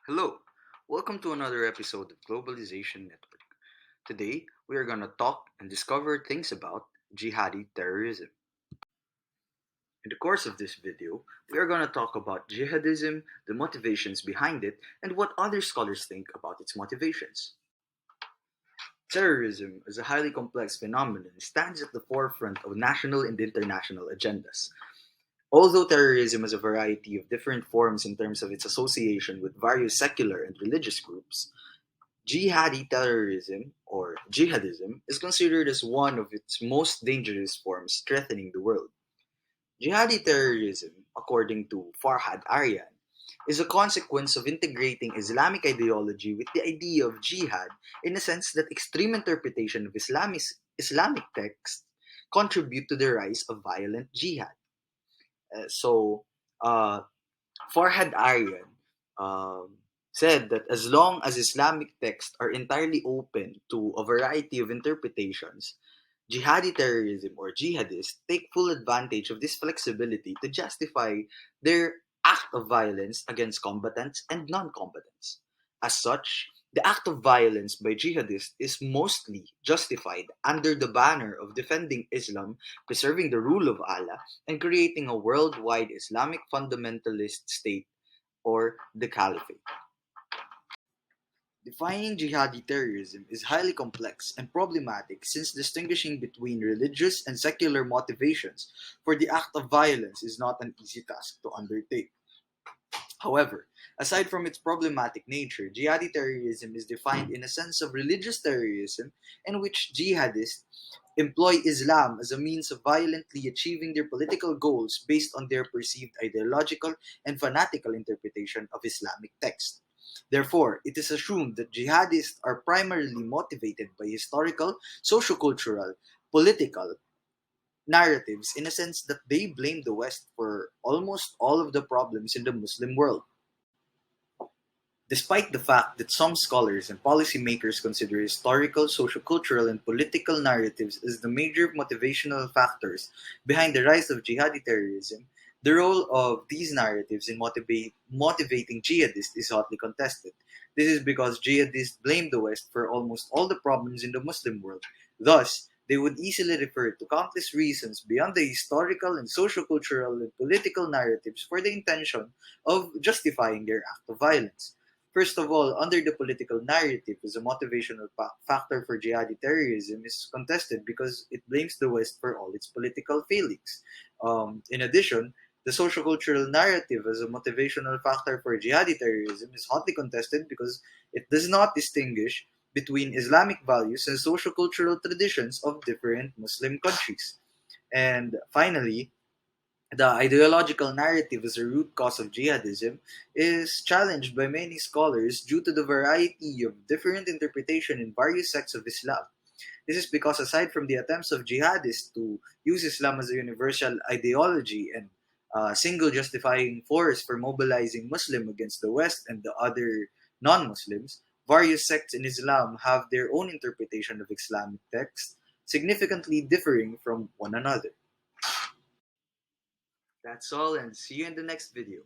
Hello, welcome to another episode of Globalization Network. Today, we are going to talk and discover things about jihadi terrorism. In the course of this video, we are going to talk about jihadism, the motivations behind it, and what other scholars think about its motivations. Terrorism, as a highly complex phenomenon, stands at the forefront of national and international agendas. Although terrorism has a variety of different forms in terms of its association with various secular and religious groups, Jihadi terrorism, or jihadism, is considered as one of its most dangerous forms threatening the world. Jihadi terrorism, according to Farhad Aryan, is a consequence of integrating Islamic ideology with the idea of jihad in a sense that extreme interpretation of Islamic texts contribute to the rise of violent jihad. So, uh, Farhad Aryan um, said that as long as Islamic texts are entirely open to a variety of interpretations, jihadi terrorism or jihadists take full advantage of this flexibility to justify their act of violence against combatants and non combatants. As such, the act of violence by jihadists is mostly justified under the banner of defending Islam, preserving the rule of Allah, and creating a worldwide Islamic fundamentalist state or the caliphate. Defining jihadi terrorism is highly complex and problematic since distinguishing between religious and secular motivations for the act of violence is not an easy task to undertake. However, aside from its problematic nature, jihadi terrorism is defined in a sense of religious terrorism in which jihadists employ Islam as a means of violently achieving their political goals based on their perceived ideological and fanatical interpretation of Islamic texts. Therefore, it is assumed that jihadists are primarily motivated by historical, sociocultural, political narratives in a sense that they blame the West for almost all of the problems in the Muslim world. Despite the fact that some scholars and policymakers consider historical, sociocultural, and political narratives as the major motivational factors behind the rise of jihadi terrorism, the role of these narratives in motivating jihadists is hotly contested. This is because jihadists blame the West for almost all the problems in the Muslim world. Thus, they would easily refer to countless reasons beyond the historical and sociocultural and political narratives for the intention of justifying their act of violence. First of all, under the political narrative, as a motivational factor for jihadi terrorism is contested because it blames the West for all its political failings. In addition, the sociocultural narrative as a motivational factor for jihadi terrorism is hotly contested because it does not distinguish between Islamic values and sociocultural traditions of different Muslim countries. And finally, the ideological narrative as a root cause of jihadism is challenged by many scholars due to the variety of different interpretation in various sects of Islam. This is because aside from the attempts of jihadists to use Islam as a universal ideology and single justifying force for mobilizing Muslim against the West and the other non-Muslims, various sects in Islam have their own interpretation of Islamic texts, significantly differing from one another. That's all, and see you in the next video.